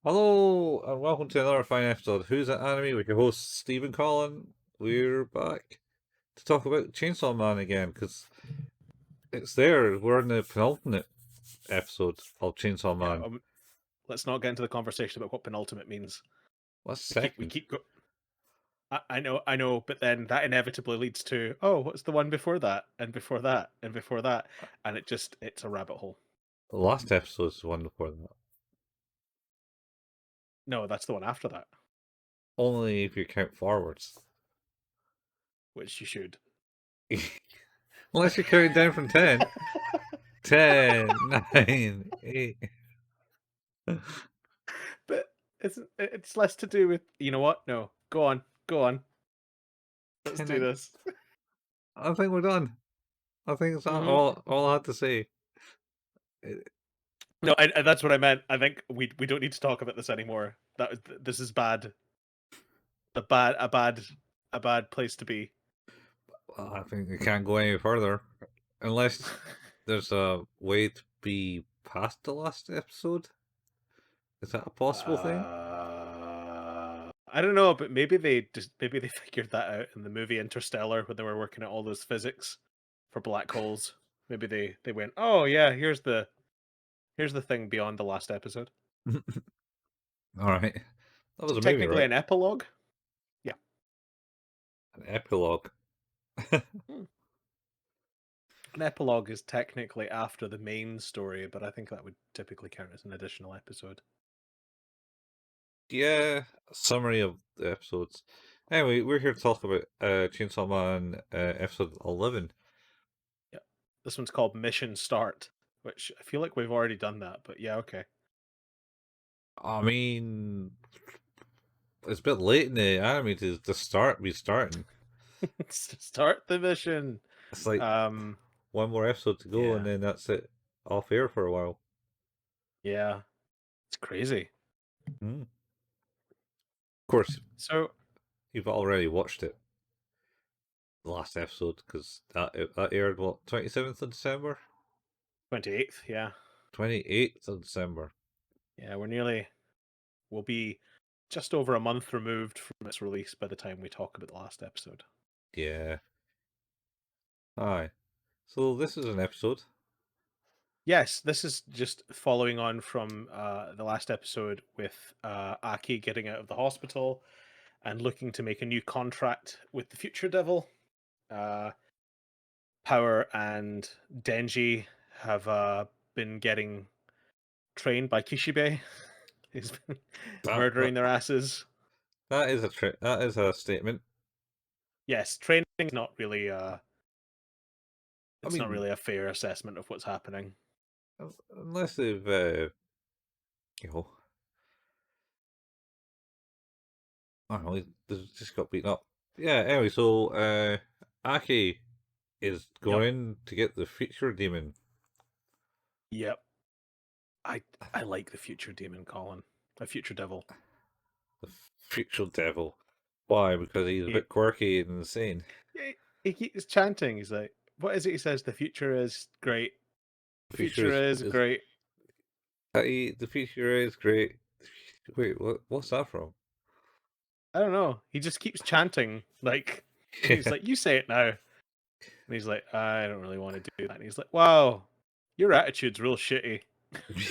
Hello and welcome to another fine episode of Who's That Anime with your host Stephen Collin. We're back to talk about Chainsaw Man again because it's there. We're in the penultimate episode of Chainsaw Man. Let's not get into the conversation about what penultimate means. What's We second? keep go- I know, but then that inevitably leads to, oh, what's the one before that, and before that, and before that, and it's a rabbit hole. The last episode is the one before that. No, that's the one after that, Only if you count forwards. which you should. Unless you're counting down from 10. 10, 9, 8. But it's less to do with, you know what? No, go on. Let's do this. I think we're done. I think it's all I had to say. No, that's what I meant. I think we don't need to talk about this anymore. This is bad. A bad place to be. Well, I think we can't go any further unless there's a way to be past the last episode. Is that a possible thing? I don't know, but maybe they figured that out in the movie Interstellar when they were working at all those physics for black holes. Maybe they went, oh yeah, here's the thing beyond the last episode. All right, that was a technically movie, right? an epilogue. Yeah, an epilogue. An epilogue is technically after the main story, but I think that would typically count as an additional episode. Yeah, a summary of the episodes. Anyway, we're here to talk about Chainsaw Man episode 11. Yeah, this one's called Mission Start, which I feel like we've already done that, but yeah, okay. I mean, it's a bit late in the anime to be starting. Start the mission. It's like one more episode to go, and then that's it, off air for a while. Yeah, it's crazy. Of course. So you've already watched it. The last episode, because that aired what, 27th of December? 28th, yeah. 28th of December. Yeah, we'll be just over a month removed from its release by the time we talk about the last episode. Yeah. Aye. So this is an episode. Yes, this is just following on from the last episode with Aki getting out of the hospital and looking to make a new contract with the Future Devil. Power and Denji have been getting trained by Kishibe. He's been murdering their asses. That is a statement. Yes, training is not really not really a fair assessment of what's happening. Unless they've I don't know, they just got beaten up. Yeah, anyway, so Aki is going to get the Future Demon. Yep. I like the future demon, Colin. A future devil. The future devil. Why? Because he's a He, bit quirky and insane. he keeps chanting. He's like, what is it? He says, the future is great. The The future future is is great. the future is great. Wait, what's that from? I don't know. He just keeps chanting. Like, he's Yeah, like, you say it now. And he's like, I don't really want to do that. And he's like, wow, your attitude's real shitty.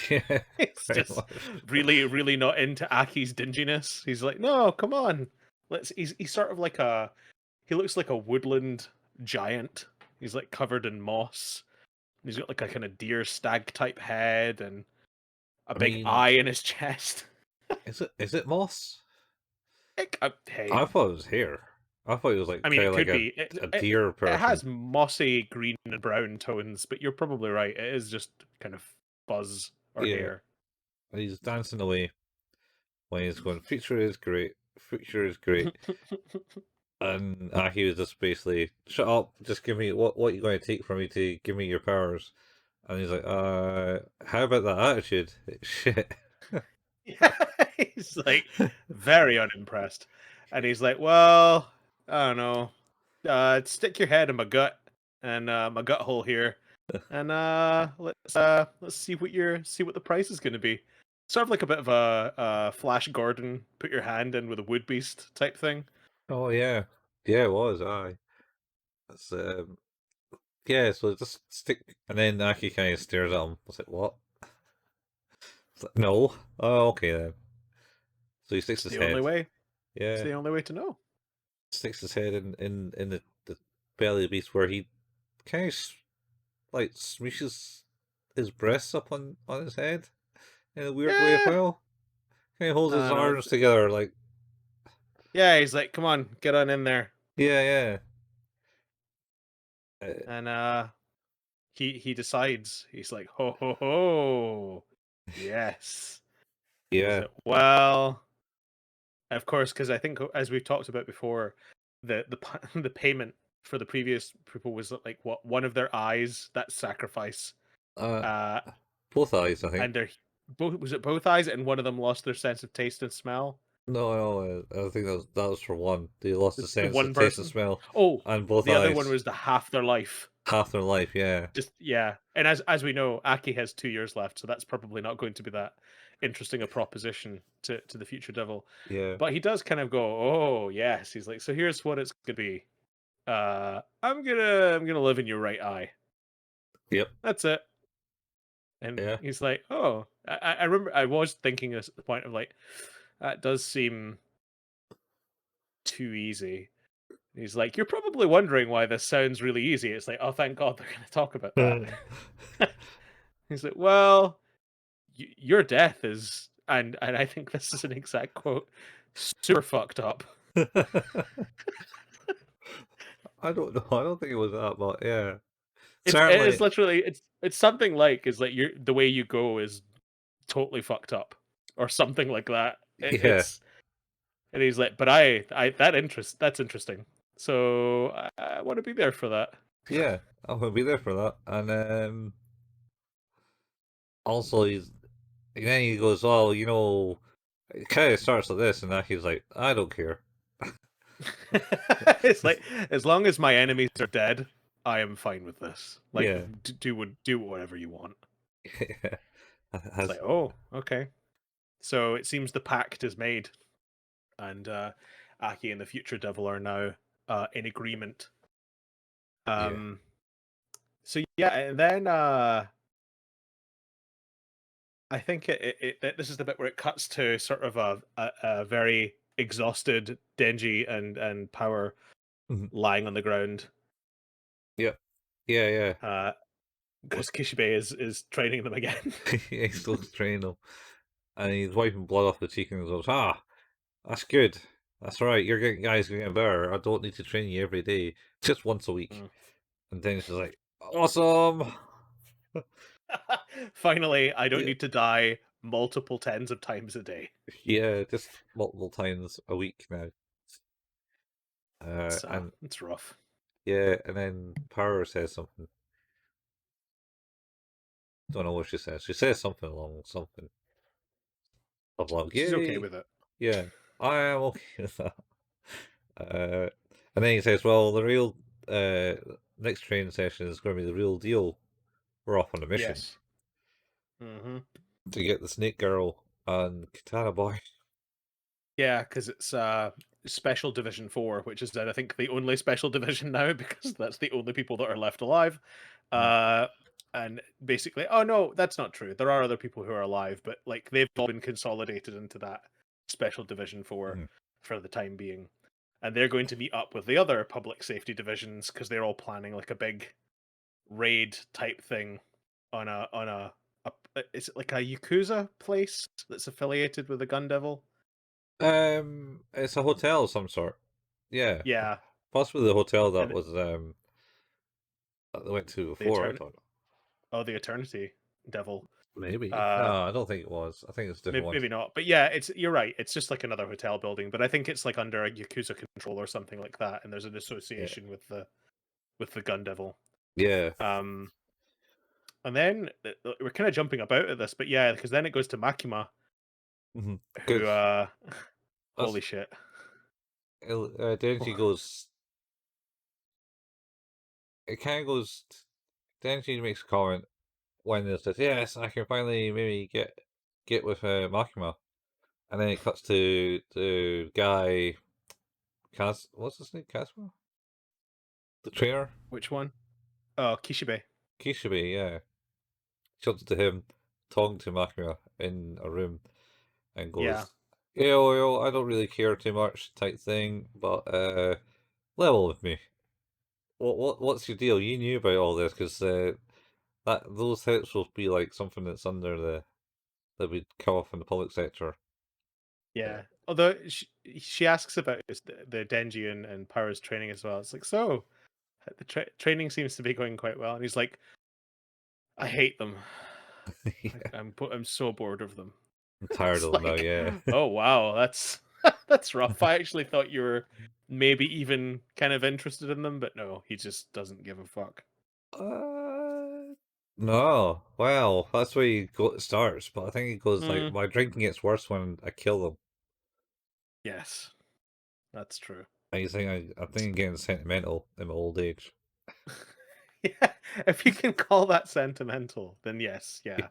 yeah, It's pretty just much. really, really not into Aki's dinginess. He's like, no, come on. He's sort of like he looks like a woodland giant. He's like covered in moss. He's got like a kind of deer stag type head and a I big mean, eye in his chest. is it moss? Hey, I thought it was hair. I thought it was like I mean, kind it of like could a be. a deer It person. has mossy green and brown tones, but you're probably right. It is just kind of fuzz or Yeah, hair. and he's dancing away when he's going. Future is great. Future is great. And he was just basically, shut up, just give me what you going to take from me to give me your powers. And he's like, how about that attitude? Shit. Yeah, he's like very unimpressed, and he's like, "Well, I don't know. Stick your head in my gut and my gut hole here, and let's see what the price is going to be." Sort of like a bit of a Flash Gordon, put your hand in with a wood beast type thing. Oh yeah, yeah, it was. That's yeah. So just stick, and then Aki kind of stares at him. I was like, what? It's like, no. Oh, okay then. So he sticks It's his the only head. way. It's Yeah, the only way to know. sticks his head in the belly of the beast where he kind of like smooshes his breasts up on his head in a weird way as Yeah, well. Kind of holds his I don't know. arms together like, Yeah, he's like, "Come on, get on in there," yeah, yeah. Uh, and he decides. He's like, "Ho ho ho, yes." He's yeah. like, well, of course, because I think as we've talked about before, the payment for the previous people was like what one of their eyes that sacrifice, Uh, uh, both eyes, I think. and their both was it both eyes, and one of them lost their sense of taste and smell. No, no, I think that was for one. They lost the The sense of one taste and person. smell, Oh, and both the other one eyes, was the half their life. half their life. Yeah, Just yeah, and as we know, Aki has 2 years left, so that's probably not going to be that interesting a proposition to the future devil. yeah, But he does kind of go, oh yes, he's like, so here's what it's gonna be. I'm gonna live in your right eye. yep, That's it. And yeah, he's like, oh, I remember I was thinking this at the point of like, that does seem too easy. He's like, you're probably wondering why this sounds really easy. It's like, oh, thank God they're gonna talk about that. He's like, well, your death is, and I think this is an exact quote, super fucked up. I don't know. I don't think it was that, but yeah, It is certainly, literally it's something like is like you're the way you go is totally fucked up or something like that. yeah, It's and he's like, but I that's interesting. So I want to be there for that. yeah. I'm gonna be there for that. And also, then he goes, "Oh, it kind of starts like this," and then he's like, "I don't care." It's like as long as my enemies are dead, I am fine with this. Like Yeah, do whatever you want. yeah. It's Has like, oh, okay. So it seems the pact is made, and Aki and the future devil are now in agreement. yeah. Um, so yeah, and then I think this is the bit where it cuts to sort of a very exhausted Denji and Power Mhm. lying on the ground. Yeah, yeah, yeah. Because Kishibe is training them again. He's still training them, and he's wiping blood off the cheek and goes, "Ah, that's good. That's right. You're getting better. I don't need to train you every day, just once a week." Mm. And then she's like, "Awesome." Finally, I don't Yeah, need to die multiple tens of times a day. yeah, just multiple times a week now. So And it's rough. yeah, and then Power says something. don't know what she says. She says something along something of like, She's okay yay, with it. yeah, I am okay with that. And then he says, well, the real next training session is going to be the real deal. We're off on a mission Yes. Mm-hmm. to get the Snake Girl and Katana Boy. Yeah, because it's Special Division 4, which is I think the only Special Division now because that's the only people that are left alive. And basically, oh no, that's not true. There are other people who are alive, but like they've all been consolidated into that Special Division 4 Mhm. for the time being. And they're going to meet up with the other public safety divisions because they're all planning like a big raid type thing on a is it like a Yakuza place that's affiliated with the Gun Devil? It's a hotel of some sort. Yeah, Yeah, possibly the hotel that and was that they went to the before. I thought the Eternity Devil. maybe. Uh, No, I don't think it was. I think it's a different one. maybe not, but yeah, you're right. It's just like another hotel building, but I think it's like under a Yakuza control or something like that, and there's an Yeah, association with the Gun Devil. yeah. Um, and then we're kind of jumping about at this, but yeah, because then it goes to Makima, who Because holy shit. Denji goes. It kind of goes. Denji makes a comment when it says, "Yes, I can finally maybe get with Makima," and then it cuts to the guy. What's his name? Kazuma, the trainer, Which one? Oh, Kishibe. Kishibe. Yeah, shows it to him, talking to Makima in a room, and Yeah. goes, yo, I don't really care too much," type thing, but level with me. What's your deal? You knew about all this because that those hits will be like something that's under the that would come off in the public sector. Yeah. Although she asks about the Denji and Power's training as well. It's like, so the training seems to be going quite well, and he's like, I hate them. Yeah, I'm so bored of them. I'm tired It's of them now. like, Yeah. oh wow, that's that's rough. I actually thought you were maybe even kind of interested in them, but no, he just doesn't give a fuck. No. Well, that's where it starts. But I think it goes like Mm, my drinking gets worse when I kill them. yes, that's true. I think I think I'm getting sentimental in my old age. Yeah, if you can call that sentimental, then yes, Yeah. yeah.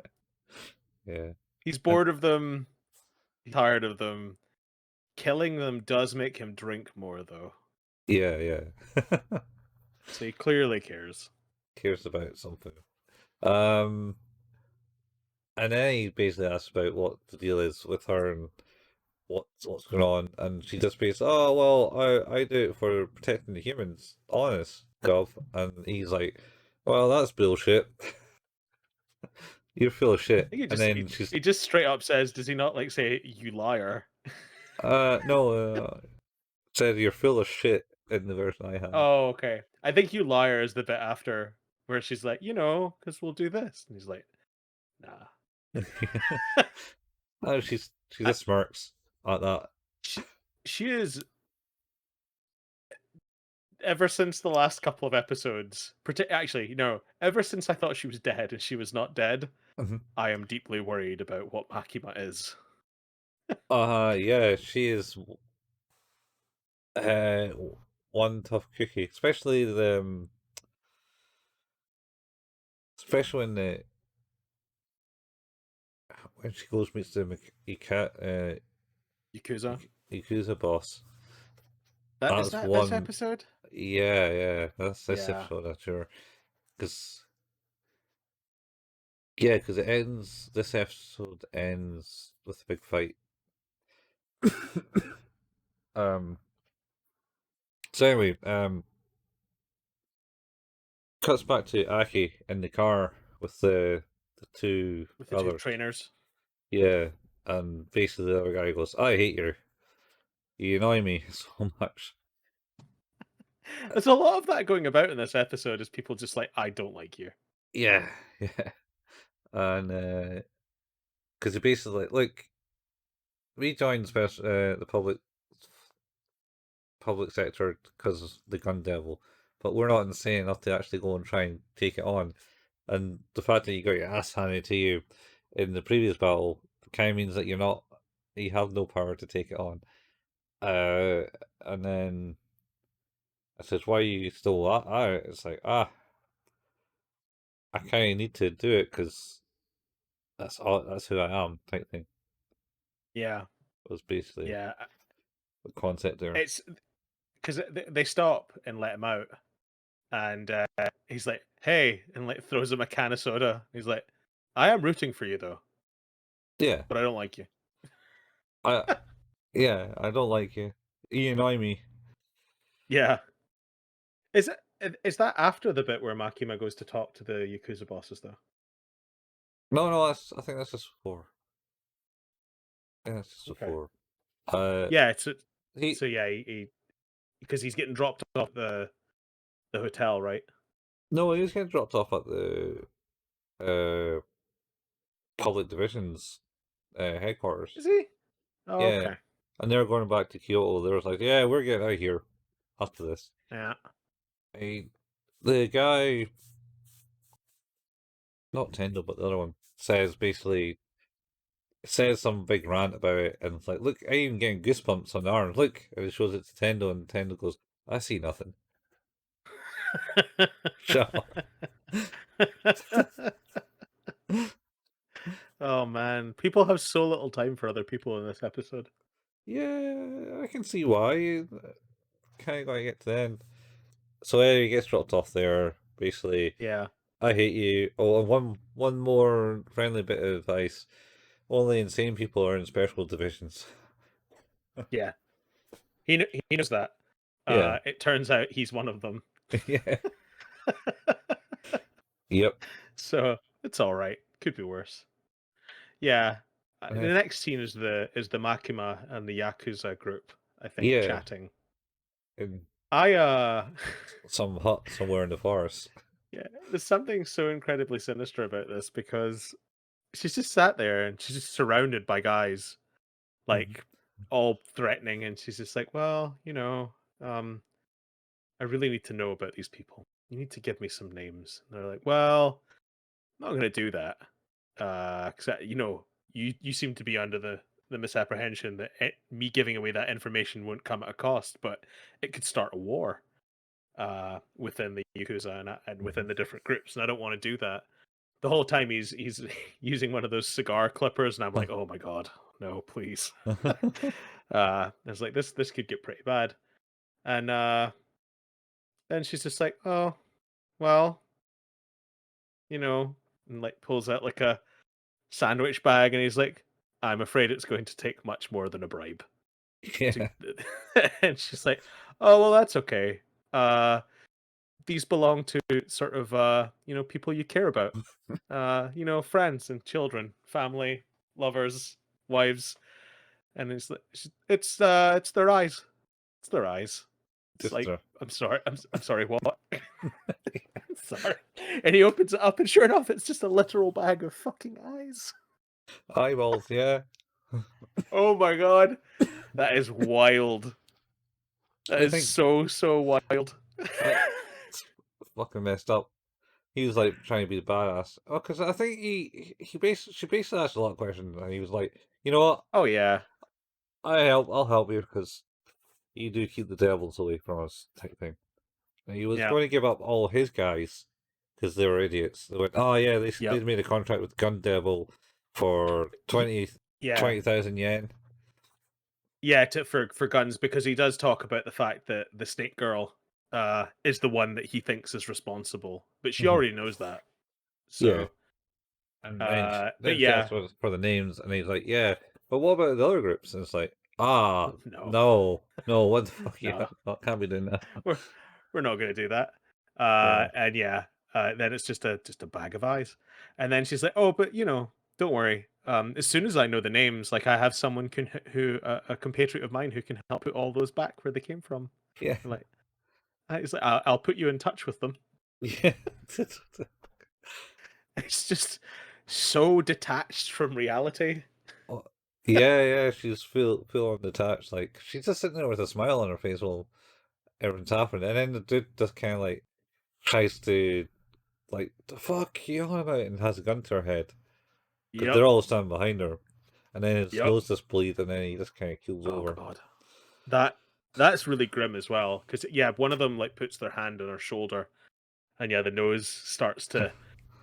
Yeah. He's And bored of them, tired of them. Killing them does make him drink more, though. yeah, yeah. So he clearly cares. Cares about something. Um, and then he basically asks about what the deal is with her and what's going on, and she just basically, oh well, I do it for protecting the humans, honest, Gov, and he's like, well, that's bullshit. You're full of I shit. think And then she's, he just straight up says, does he not like say you liar? no, said you're full of shit in the version I have. Oh, okay. I think you liar is the bit after where she's like, because we'll do this, and he's like, nah. Oh, she just smirks at that. she she is ever since the last couple of episodes. Actually, no, ever since I thought she was dead and she was not dead, Mhm. I am deeply worried about what Makima is. Yeah, she is uh one tough cookie, especially especially when she goes meets the Yakuza. Yakuza boss. That is That's that this one. episode? Yeah, yeah, that's this Yeah. episode, I'm sure. Because yeah, because it ends. This episode ends with a big fight. um. So anyway, cuts back to Aki in the car with the two With the two others. trainers. Yeah, and basically the other guy goes, "I hate you. You annoy me so much." There's a lot of that going about in this episode is people just like, I don't like you. Yeah, yeah, and because he basically like rejoins the public sector because of the gun devil, but we're not insane enough to actually go and try and take it on. And the fact that you got your ass handed to you in the previous battle kind of means that you have no power to take it on. And then I says, "Why you still that out?" It's like, I kind of need to do it because that's who I am, type thing. Yeah, Was basically yeah. the concept there. It's because they stop and let him out, and he's like, "Hey," and like throws him a can of soda. He's like, "I am rooting for you though, Yeah, but I don't like you." I yeah, I don't like you. You annoy me. Yeah. Is that after the bit where Makima goes to talk to the Yakuza bosses though? No, I think that's just before. I think that's just Okay. before. Uh, Yeah, he so yeah, he because he's getting dropped off the hotel, right? no, he was getting dropped off at the uh public divisions headquarters. Is he? Oh, Yeah, okay. and they were going back to Kyoto. They was like, "Yeah, we're getting out of here after this." Yeah. He, the guy, not Tendo, but the other one, says some big rant about it, and it's like, "Look, I even getting goosebumps on the arm. Look," and it shows it to Tendo, and Tendo goes, "I see nothing." Shut up. Oh man, people have so little time for other people in this episode. Yeah, I can see why. Kind of gotta get to the end. So yeah, he gets dropped off there. Basically, Yeah. I hate you. Oh, and one more friendly bit of advice: only insane people are in special divisions. Yeah. He knows that. Yeah, It turns out he's one of them. yeah, yep, So it's all right. Could be worse. Yeah. The uh, next scene is the Makima and the Yakuza group, I think, yeah. chatting. In I some hut somewhere in the forest. yeah, there's something so incredibly sinister about this because she's just sat there and she's just surrounded by guys Mhm. like all threatening, and she's just like, well, um I really need to know about these people. You need to give me some names. And they're like, well, I'm not going to do that. Because you seem to be under the misapprehension that me giving away that information won't come at a cost, but it could start a war within the Yakuza and within the different groups, and I don't want to do that. The whole time he's using one of those cigar clippers, and I'm like, oh my god, no, please. It's like this could get pretty bad, and then she's just like, oh well, you know, and like pulls out like a sandwich bag, and he's like, I'm afraid it's going to take much more than a bribe. To... Yeah, and she's like, oh well, that's okay. These belong to sort of people you care about, friends and children, family, lovers, wives, and it's their eyes. It's their eyes. It's just like, I'm sorry, I'm sorry, what? I'm sorry. And he opens it up, and sure enough, it's just a literal bag of fucking eyes. eyeballs. Yeah, Oh my god, that is wild. That I is think so wild. it's fucking messed up. He was like trying to be the badass. Oh, because I think she basically asked a lot of questions, and he was like, "You know what? Oh yeah, I'll help you because you do keep the devils away from us," type thing. And he was yeah, going to give up all his guys because they were idiots. They went, "Oh yeah, they yep, made a contract with Gun Devil for He- yeah. 20,000 yen." Yeah, for guns, because he does talk about the fact that the Snake Girl is the one that he thinks is responsible, but she Mhm. already knows that. Yeah, So and then but she asked yeah, for the names, and he's like, "Yeah, but what about the other groups?" And it's like, "Ah, no, no, what the fuck? no, Yeah, I can't be doing that." we're we're not gonna do that. Yeah, And yeah, then it's just a bag of eyes, and then she's like, oh, but don't worry. As soon as I know the names, like I have someone who a compatriot of mine who can help put all those back where they came from. yeah, And like, he's like, I'll put you in touch with them. yeah. It's just so detached from reality. Oh, yeah. She's feel unattached. Like she's just sitting there with a smile on her face while everything's happening, and then the dude just kind of like tries to like, the fuck you on about? And has a gun to her head. Because Yep. they're all standing behind her. And then his Yep. nose just bleeds and then he just kind of keels Oh over. god. That's really grim as well. Because yeah, one of them like puts their hand on her shoulder, and yeah, the nose starts to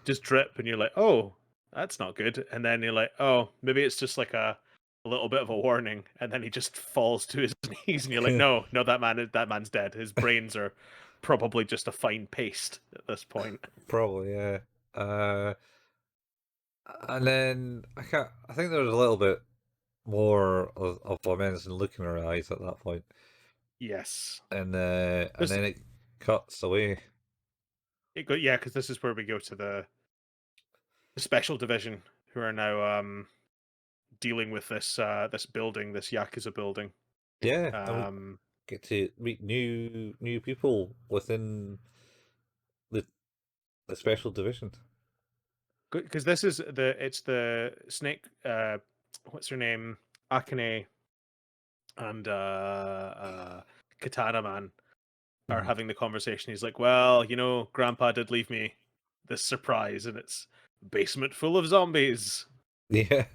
just drip, and you're like, oh, that's not good. And then you're like, oh, maybe it's just like a little bit of a warning, and then he just falls to his knees, and you're like, no, no, that man's dead. His brains are probably just a fine paste at this point. Probably, yeah. Uh, and then I think there's a little bit more of a menacing look in her eyes at that point. Yes. And then it cuts away. Yeah, because this is where we go to the special division, who are now dealing with this building, this Yakuza building. Yeah, and we Um, get to meet new people within the the special division. because this is it's the Snake. What's her name? Akane and Katana Man are Mhm. having the conversation. He's like, "Well, you know, Grandpa did leave me this surprise, and it's basement full of zombies." Yeah,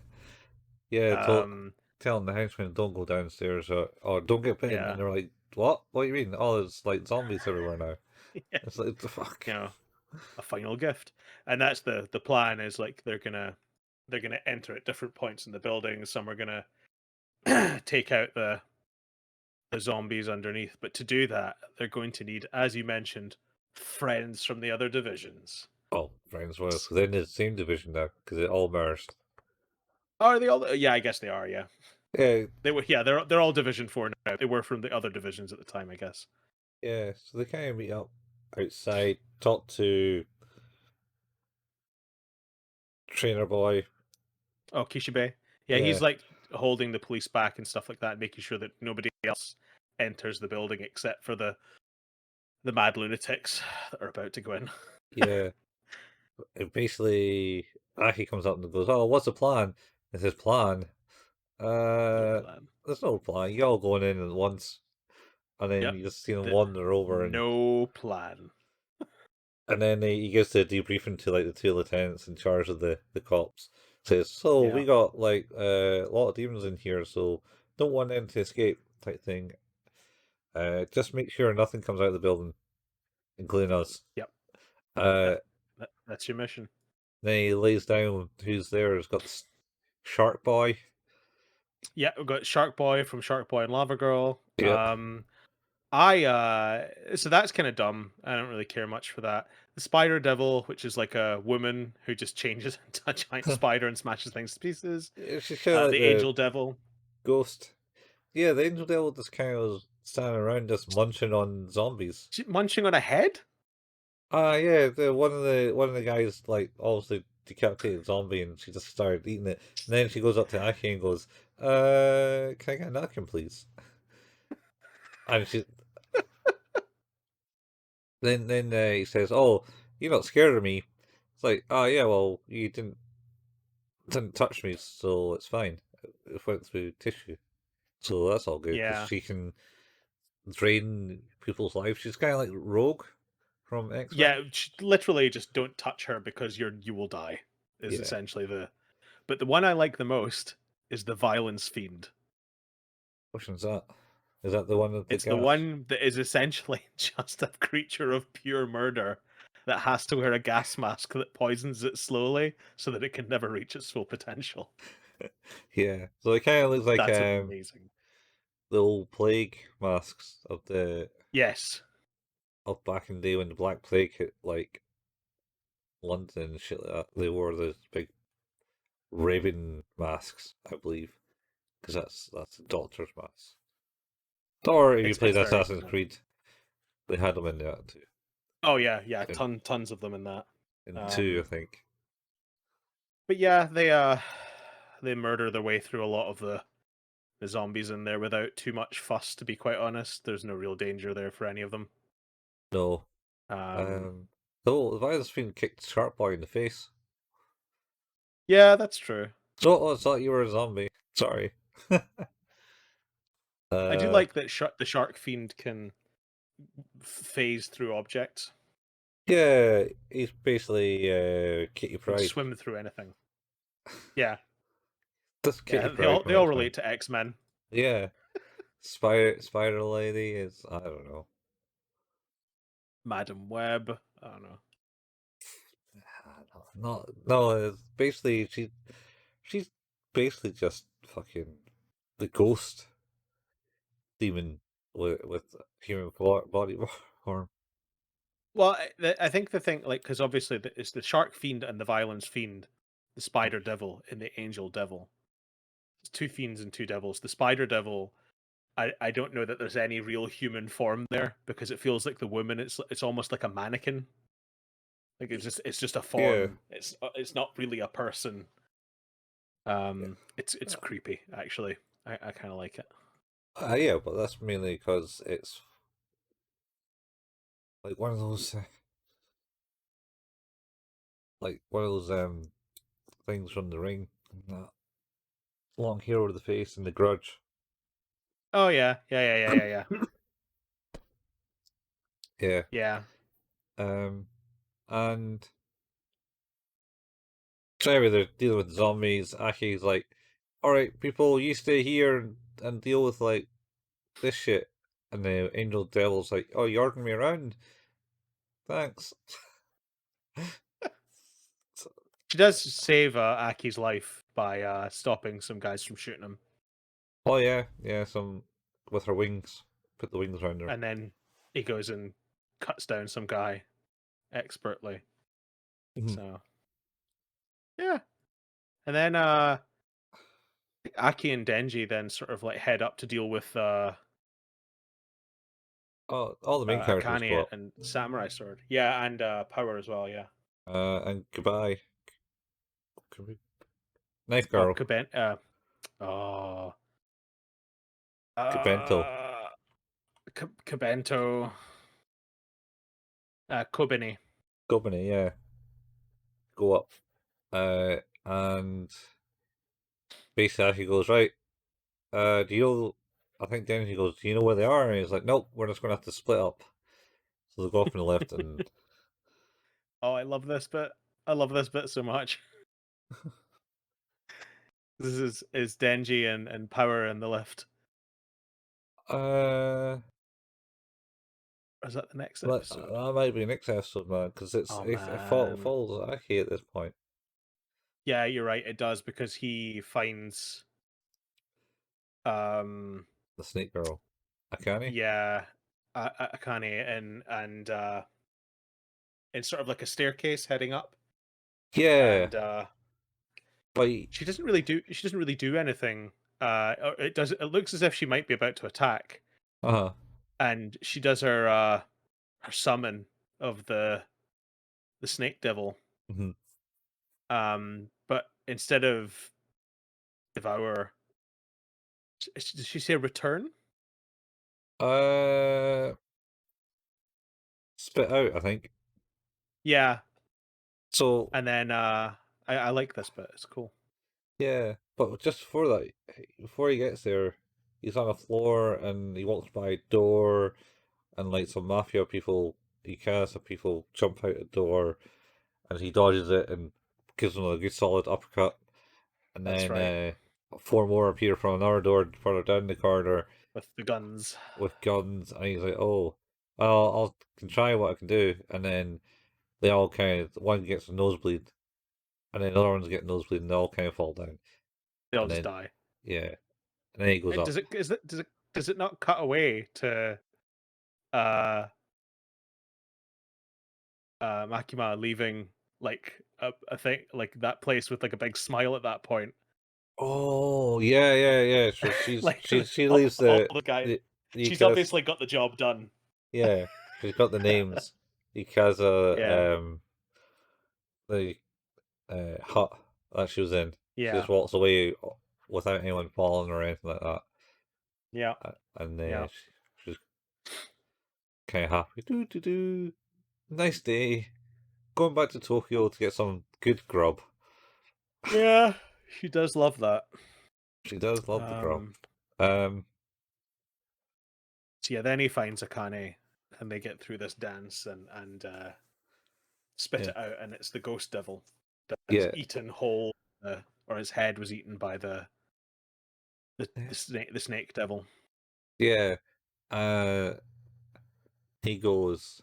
yeah. Um, Telling the henchmen don't go downstairs or don't get bitten, yeah, and they're like, "What? What do you mean? Oh, there's like zombies everywhere now." yeah, It's like the fuck. you know, a final gift, and that's the plan. Is like they're gonna enter at different points in the building. Some are gonna take out the zombies underneath. But to do that, they're going to need, as you mentioned, friends from the other divisions. Oh, friends, well, they're in the same division now because it all merged. Are they all? Yeah, I guess they are. Yeah, Yeah, they were. Yeah, they're all Division 4 now. They were from the other divisions at the time, I guess. yeah. So they kind of meet up outside, talk to trainer boy. Oh, Kishibe. Yeah, he's Yeah, like holding the police back and stuff like that, making sure that nobody else enters the building except for the mad lunatics that are about to go in. yeah. And basically, Aki comes up and goes, "Oh, what's the plan?" It's his plan. No Uh, plan. there's no plan. You all going in at once, and then Yep. you just see them The, wander over, no plan. and then he gives the debriefing to like the two lieutenants in charge of the cops. Says, "So Yeah. we got like a lot of demons in here, so don't want them to escape," type thing. Just make sure nothing comes out of the building, including us. Yep. Uh, That's your mission. then he lays down who's there. He's got Shark Boy. Yeah, we've got Shark Boy from Shark Boy and Lava Girl. Yep. I so that's kind of dumb. I don't really care much for that. The Spider Devil, which is like a woman who just changes into a giant spider and smashes things to pieces. It's just kind of like The the Angel Devil. ghost. Yeah, the Angel Devil just kind of standing around just munching on zombies. Munching on a head? Yeah, one of the guys like obviously decapitated zombie and she just started eating it. And then she goes up to Aki and goes, can I get a napkin please? And she then he says, "Oh, you're not scared of me." It's like, "Oh yeah, well you didn't touch me, so it's fine. It went through tissue, so that's all good because Yeah. she can drain people's lives. She's kind of like Rogue from X Men. Yeah, literally just don't touch her because you will die is Yeah, essentially the but the one I like the most is the Violence Fiend. which one's that? Is that the one with the It's the gas? one that is essentially just a creature of pure murder that has to wear a gas mask that poisons it slowly so that it can never reach its full potential. Yeah, so it kind of looks like That's amazing. the old plague masks Yes. of back in the day when the Black Plague hit like London and shit like that. They wore those big raven masks, I believe, because that's the Doctor's mask. Or if you played It's very Assassin's cool. Creed, they had them in that too. Oh yeah, yeah, In, tons of them in that. in two, I Um think. but yeah, they murder their way through a lot of the zombies in there without too much fuss, to be quite honest. There's no real danger there for any of them. No. Um Um. Though the virus fiend kicked Shark Boy in the face. yeah, that's true. Oh, I thought you were a zombie. Sorry. I do uh. like that the shark fiend can phase through objects. Yeah, he's basically Kitty Can Pride. swim through anything. Yeah, That's Kitty yeah. They Pride all from they all X-Men. relate to X-Men. Yeah, Spider Lady is, I don't know. Madam Web. I don't know. No, it's basically she's basically just fucking the ghost demon with human body form. Well, I think the thing, like, because obviously it's the Shark Fiend and the Violence Fiend, the Spider Devil and the Angel Devil. It's two fiends and two devils. The Spider Devil, I don't know that there's any real human form there because it feels like the woman. It's almost like a mannequin. Like it's just a Yeah, form. It's not really a person. It's creepy actually. I kind of like it. yeah, but that's mainly because it's like one of those like one of those things from the ring. That long hair over the face and the grudge. Oh yeah, yeah. Yeah. Yeah. Um and so anyway, they're dealing with zombies. Aki's like, alright, people, you stay here and deal with like this shit. And the angel devil's like, oh, you're ordering me around? Thanks. So- She does save Aki's life by stopping some guys from shooting him, oh yeah, yeah, some with her wings. Put the wings around her. and then he goes and cuts down some guy expertly. Mhm. So yeah, and then Aki and Denji then sort of like head up to deal with Oh, all the main characters go Akane up. and Samurai Sword. Yeah, and Power as well. Yeah. And goodbye. Knife Oh, Girl. oh, Kabento. uh, Kabento, Kobeni. Gobini, yeah. Go up. And basically he goes, right, do you know, I think then he goes, do you know where they are? And he's like, nope, we're just going to have to split up. So they go off on the left and, Oh, I love this bit. I love this bit so much. This is Denji and Power in the lift. uh, Or is that the next that, episode? that might be next episode, man, because Oh it man. follows Aki at this point. Yeah, you're right. It does because he finds um The Snake Girl. Akane? yeah Akane and it's sort of like a staircase heading up, Yeah, and but she doesn't really do anything. It looks as if she might be about to attack, uh-huh. and she does her summon of the snake devil. Hmm. But instead of devour, does she say return? Uh, spit out, I think. Yeah, So, and then I like this bit. It's cool. yeah, but just before that, before he gets there, he's on the floor and he walks by a door, and like some mafia people, Ikasa people jump out the door, and he dodges it and gives them a good solid uppercut, and That's then right. four more appear from another door further down the corridor With the guns. with guns, and he's like, "Oh, I'll can try what I can do," and then they all kind of one gets a nosebleed, and then the other ones get nosebleed, and they all kind of fall down, They all and just then die. yeah. And then he goes up. Does it not cut away to uh Makima leaving like a thing like that place with like a big smile at that point? Oh yeah, yeah, yeah. So she's Like she all, leaves all the guys, the she's Ikaz, obviously got the job done. yeah. She's got the names. Ikaza, Yeah, the hut that she was in. She yeah, just walks away without anyone falling or anything like that. yeah, And yeah, she's kind of happy. Do do do. Nice day. Going back to Tokyo to get some good grub. yeah. She does love that. She does love the grub. Um, Um, so yeah, then he finds Akane, and they get through this dance, and spit Yeah. it out, and it's the ghost devil that's Yeah. eaten whole, or his head was eaten by the snake devil. Yeah. Uh, he goes,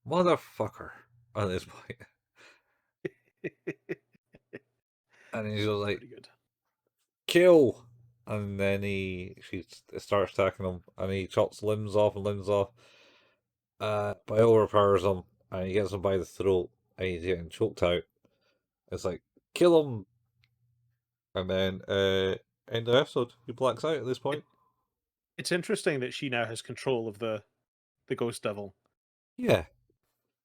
motherfucker, at this point. And he's just It's like, pretty good. kill! And then she starts attacking him, and he chops limbs off and limbs off. But it overpowers him, and he gets him by the throat, and he's getting choked out. It's like, kill him! And then, end of episode. He blacks out at this It, point. it's interesting that she now has control of the ghost devil. Yeah,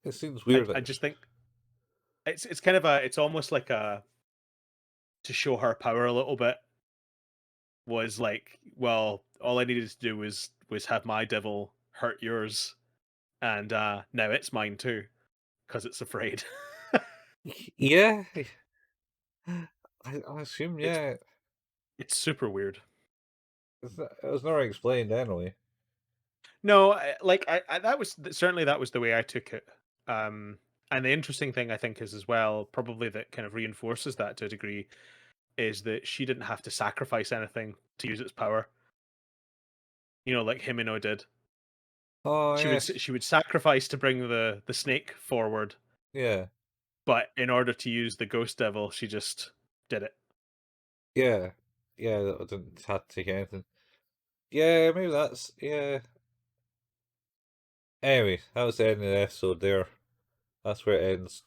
it seems I weird. I just think it's kind of it's almost like a to show her power a little bit was like, well, all I needed to do was have my devil hurt yours, and now it's mine too because it's afraid. Yeah, I assume, it's yeah. it's super weird. It was never explained anyway. No, that was certainly that was the way I took it. And the interesting thing I think is as well, probably that kind of reinforces that to a degree, is that she didn't have to sacrifice anything to use its power. You know, like Himeno did. Oh, yes. She would sacrifice to bring the snake forward, Yeah, but in order to use the ghost devil, she just did it. yeah. Yeah, that didn't have to take anything. Yeah, maybe that's, yeah. Anyway, that was the end of the episode there. That's where it ends.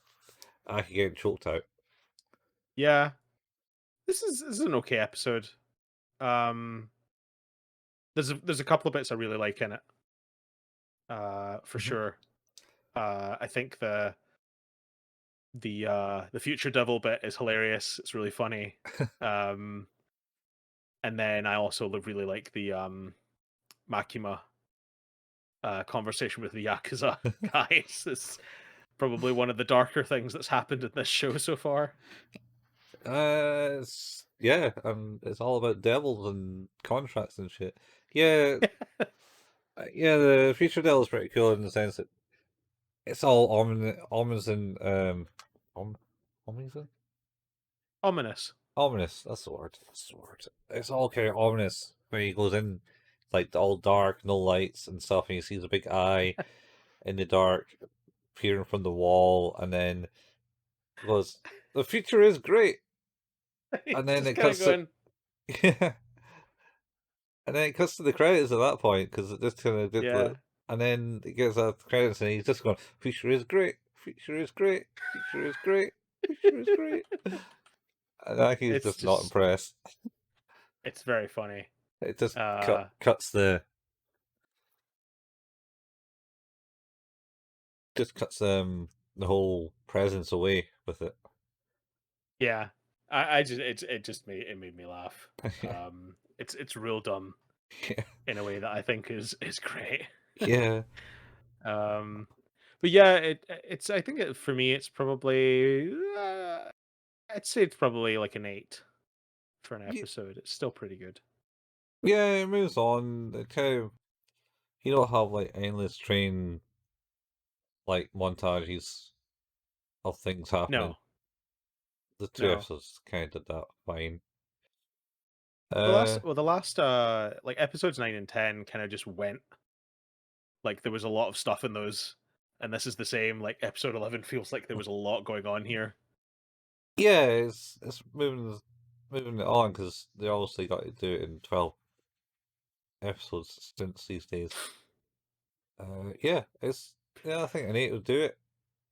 Aki getting choked out. Yeah, this is an okay episode. Um, there's a couple of bits I really like in it. For Mhm. sure. I think the future devil bit is hilarious. It's really funny. Um, and then I also really like the Makima conversation with the Yakuza guys. It's probably one of the darker things that's happened in this show so far. Yeah, and it's all about devils and contracts and shit. Yeah, yeah, the Future Devil is pretty cool in the sense that it's all ominous and om, ominous, Ominous. ominous. That's the word. That's the word. It's all kind of ominous where he goes in, like all dark, no lights and stuff, and he sees a big eye in the dark peering from the wall, and then goes, "The future is great," and then Just it kind of cuts to going, yeah, and then it cuts to the credits at that point because it just kind of did yeah. the, and then it gets out the credits, and he's just going, "Future is great, future is great, future is great, future is great," and I think he's It's just not just impressed. it's very funny. It just Uh, cuts the cuts the whole presence away with it. yeah. I just it just made me laugh. It's real dumb Yeah, in a way that I think is great. yeah, Um, but yeah, it's I think for me it's probably I'd say it's probably like an 8 for an yeah. episode. It's still pretty good. Yeah, it moves on. It kind of you don't have like endless train like montages of things happening. No, The two no. episodes kind of did that fine. The Uh, last like episodes 9 and 10 kind of just went like there was a lot of stuff in those, and this is the same. Like episode 11 feels like there was a lot going on here. yeah, it's moving it on because they obviously got to do it in 12 episodes since these days. Yeah, I think an 8 would do it.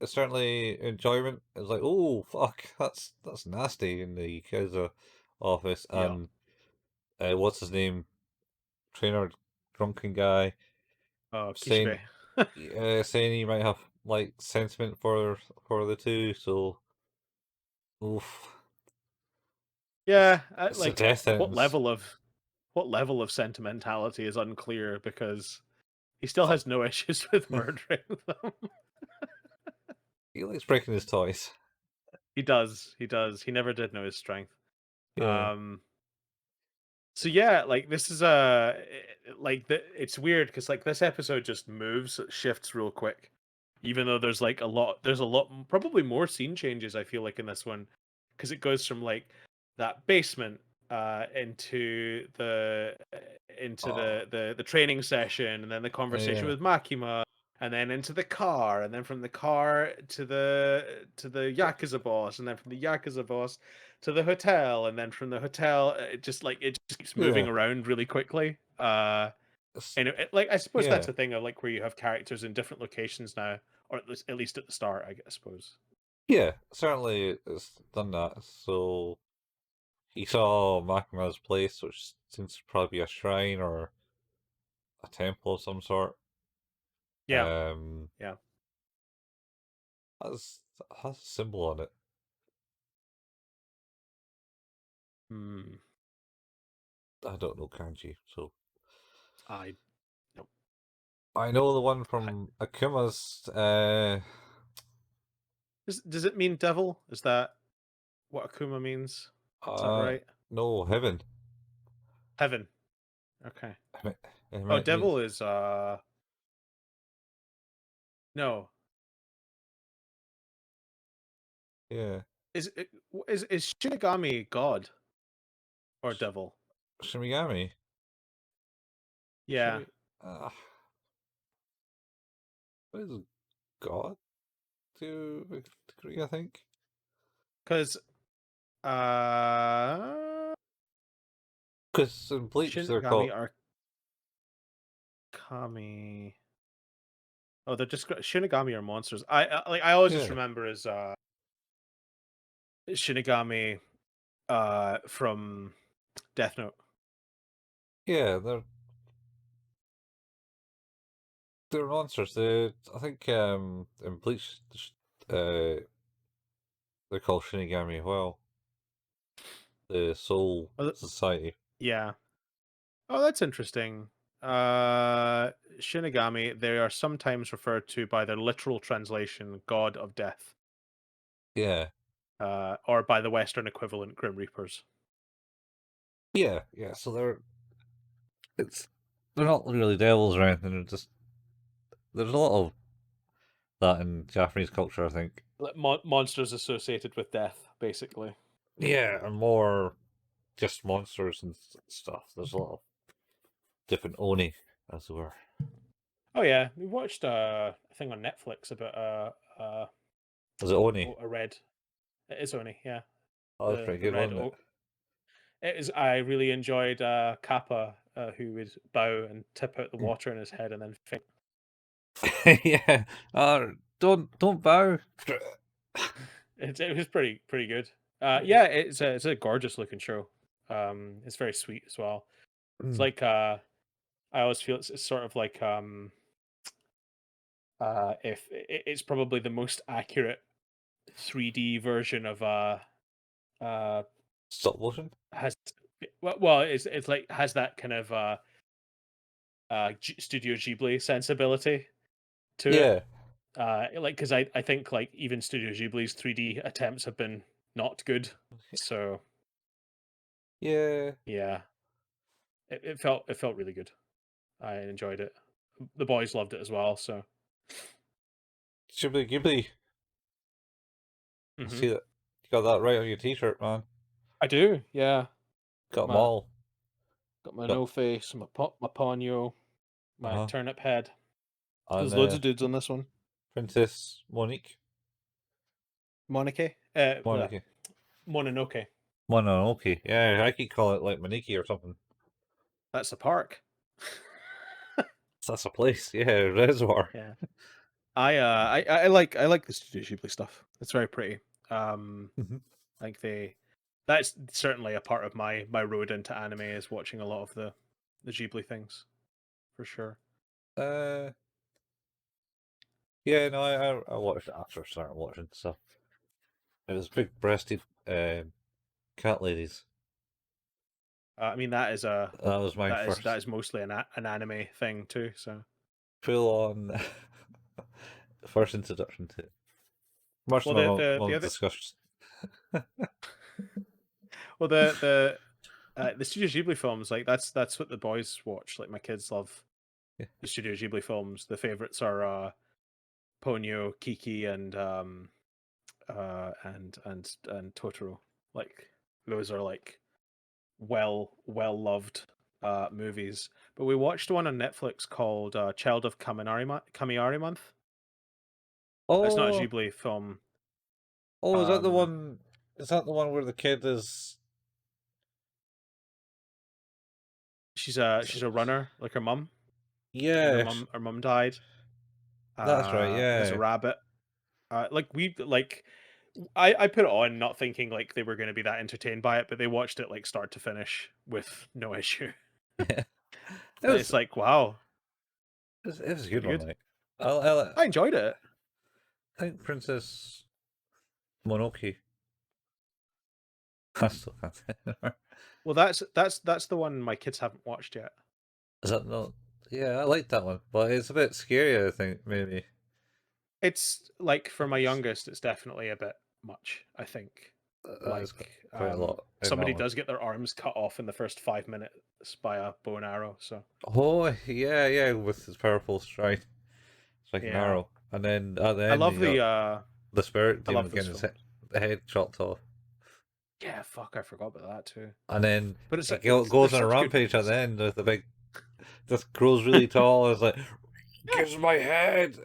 It's certainly enjoyment. It's like, oh fuck, that's nasty in the Yakuza office, Yeah. and what's his name, trainer, drunken guy, Kishibe. saying saying he might have like sentiment for the two. So, oof, Yeah, it's a death sentence. what level of sentimentality is unclear because he still has no issues with murdering them. He likes breaking his toys. He does. He does. He never did know his strength. Yeah, Um so yeah, like this is a like it's weird because like this episode just moves, it shifts real quick. Even though there's like there's a lot, probably more scene changes. I feel like in this one, because it goes from like that basement into Oh, the training session, and then the conversation yeah. with Makima, and then into the car, and then from the car to the Yakuza boss, and then from the Yakuza boss to the hotel, and then from the hotel, it just keeps moving Yeah. around really quickly. It's, And like I suppose that's yeah. the thing of like where you have characters in different locations now, or at least at the start, I suppose. Yeah. Certainly it's done that. So he saw Makima's place, which seems to probably be a shrine or a temple of some sort. Yeah, Um, yeah. has has a symbol on it. Hmm. I don't know kanji, so I no. I know the one I- from Akuma's. does it mean devil? Is that what Akuma means? Is that Uh, right? no, heaven. Heaven. Okay. I mean, it Oh, might mean devil is no. yeah. Is Shinigami God or devil? Shinigami. Yeah, Shimi. Uh, what is God to a degree? I think. because uh, Because in Bleach they're Shinigami called. are Kami. Oh, they're just Shinigami are monsters. I always just Yeah. remember as Shinigami from Death Note. Yeah, they're monsters. I think in Bleach uh they're called Shinigami as well. The Soul Oh, Society. yeah. Oh, that's interesting. Shinigami, they are sometimes referred to by their literal translation, God of Death, Yeah. or by the Western equivalent, Grim Reapers. Yeah, yeah. So it's they're not really devils or anything. They're just there's a lot of that in Japanese culture, I think. Like monsters associated with death, basically. Yeah, and more just monsters and stuff. There's a lot of different oni, as it were. Oh yeah, we watched a thing on Netflix about Is it oni? a red. It is Oni, yeah. Oh, that's pretty The good, red wasn't oak. It is. I really enjoyed Kappa, who would bow and tip out the water in his head and then faint. it? Yeah. Don't bow. It was pretty good. Yeah, it's a gorgeous looking show. It's very sweet as well. It's Mm. like I always feel it's sort of like if it's probably the most accurate 3D version of uh Stop motion. has well it's like has that kind of Studio Ghibli sensibility to it. Yeah. Like because I think like even Studio Ghibli's 3D attempts have been not good. So Yeah. yeah, it felt really good. I enjoyed it. The boys loved it as well. So Ghibli Ghibli. I hmm see that. You got that right on your t-shirt, man. I do. Yeah, got Got them all. my Got no face, my ponyo, my uh-huh. turnip head. And There's loads of dudes on this one. Princess Monique. Monoke, Monique. Mononoke. Mononoke. Yeah, I keep calling it like Moniki or something. That's the park. That's a place. Yeah, reservoir. Yeah. I like the Studio Ghibli stuff. It's very pretty. Mhm. Like that's certainly a part of my road into anime is watching a lot of the Ghibli things for sure. Uh, yeah, no, I watched it after I started watching stuff. It was big-breasted cat ladies. I mean That was my that first is mostly an anime thing too. So full-on first introduction to it. Much well more the long other discussion. well the Studio Ghibli films like that's what the boys watch. Like my kids love Yeah. the Studio Ghibli films. The favorites are Ponyo, Kiki, and and Totoro. Like those are like well loved movies. But we watched one on Netflix called Child of Kamiari Month. It's not a Oh, Ghibli film. oh, is that the Um, one? Is that the one where the kid is? she's a runner, like her mum, and Yeah, her mum died. that's right. There's a Yeah, rabbit. I put it on not thinking like they were going to be that entertained by it, but they watched it like start to finish with no issue. it It's was like, wow, it was a good pretty one. good. Like, I enjoyed it. I think Princess Mononoke. I still can't say it. Well, that's the one my kids haven't watched yet. Is that not? Yeah, I like that one, but it's a bit scary. I think maybe. It's like for my youngest, it's definitely a bit much, I think. That's Like quite a lot in that somebody one. does get their arms cut off in the first 5 minutes by a bow and arrow, so Oh yeah, yeah, with his powerful strike, like an yeah. arrow, and then at the I end, love the spirit I demon love getting those films. the head chopped off, Yeah, fuck, I forgot about that too. and then But it's they're goes on a such good rampage at movies. the end with the big, just grows really tall. And it's like, gives my head,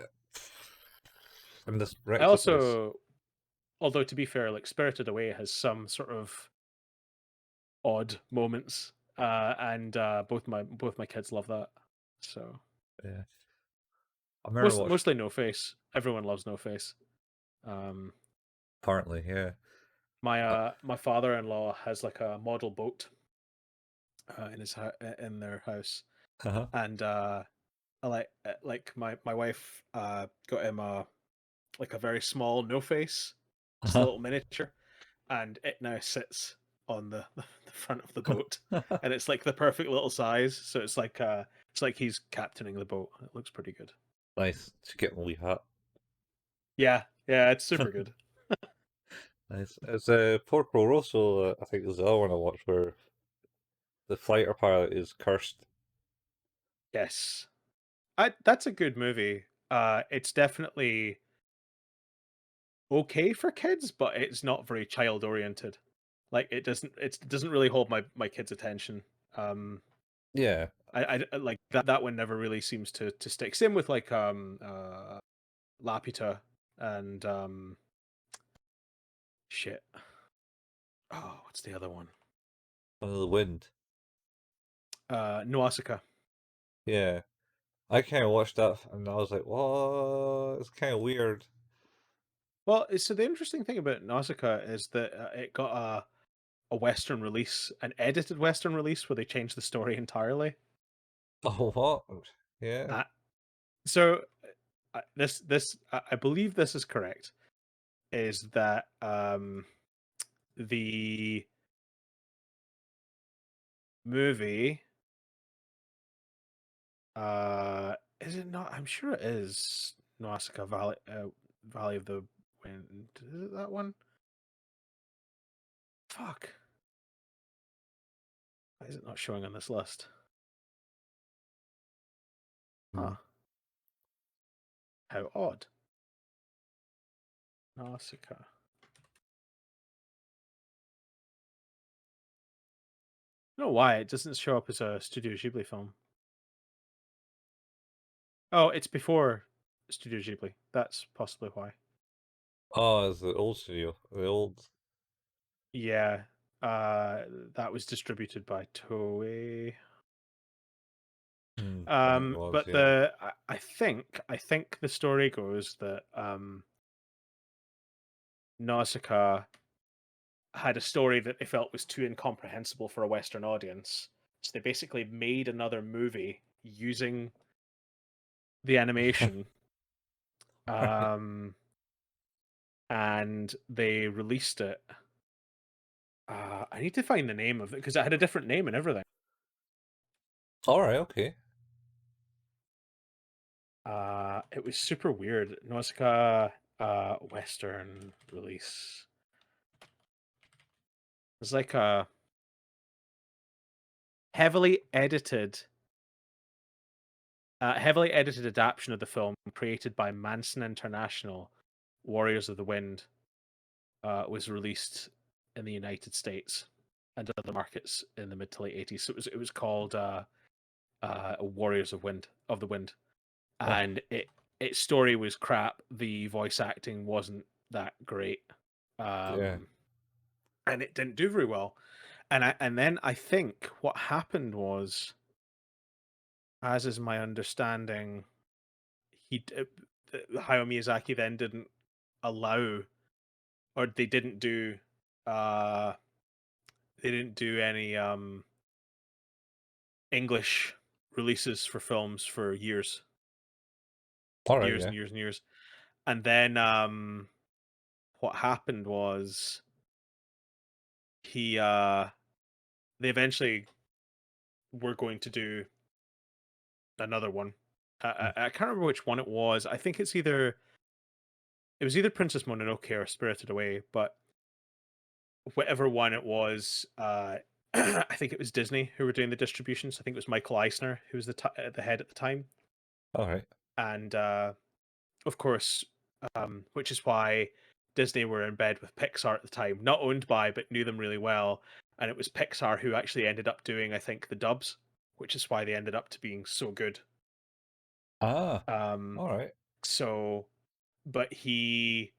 and this I wrecks the place. also, although to be fair, like Spirited Away has some sort of odd moments, and both my kids love that. So Yeah, I remember watching. mostly No Face. Everyone loves No Face. Um, Apparently, yeah. my father-in-law has like a model boat in their house, Uh-huh. and like my wife got him a like a very small No Face, just a Uh-huh. little miniature, and it now sits on the front of the boat, and it's like the perfect little size. So it's like he's captaining the boat. It looks pretty good. Nice to get my wee hat. Yeah, yeah, it's super good. Nice. It's Porco Rosso. I think is the other one I watched where the fighter pilot is cursed. Yes, I that's a good movie. It's definitely okay for kids, but it's not very child oriented. Like it doesn't really hold my kids' attention. Um, Yeah. like that one never really seems to stick. Same with like Lapita and shit. Oh, what's the other one? Under the Wind. Noasaka. Yeah. I kind of watched that and I was like, what? It's kind of weird. Well, so the interesting thing about Nausicaa is that it got a Western release, an edited Western release where they changed the story entirely. Oh, what? Yeah. Uh, so I believe this is correct. Is that the movie? Is it not? I'm sure it is Nausicaa Valley of the Wind. Is it that one? Fuck. Why is it not showing on this list? Huh. How odd. Nausicaa. I don't know why it doesn't show up as a Studio Ghibli film. Oh, it's before Studio Ghibli. That's possibly why. Oh, it's the old studio. The old. Yeah. That was distributed by Toei. I think it was, But yeah. I think the story goes that Nausicaa had a story that they felt was too incomprehensible for a Western audience. So they basically made another movie using the animation. Right. Um, and they released it. I need to find the name of it because it had a different name and everything. Alright, okay. It was super weird. Nausicaa Western release. It's like a heavily edited heavily edited adaptation of the film created by Manson International, Warriors of the Wind, was released in the United States and other markets in the mid to late 80s. So it was called Warriors of the Wind, Oh, and its story was crap. The voice acting wasn't that great, yeah. and it didn't do very well. And then I think what happened was, as is my understanding, Hayao Miyazaki then didn't allow, or uh they didn't do any English releases for films for years, All right, years yeah. and years and years. And then what happened was he they eventually were going to do another one. Mm. I can't remember which one it was. I think it was either Princess Mononoke or Spirited Away, but whatever one it was, I think it was Disney who were doing the distributions. I think it was Michael Eisner who was the head at the time, All right. and of course, which is why Disney were in bed with Pixar at the time, not owned by, but knew them really well. And it was Pixar who actually ended up doing, I think, the dubs, which is why they ended up to being so good. Ah, Um, all right. so, but he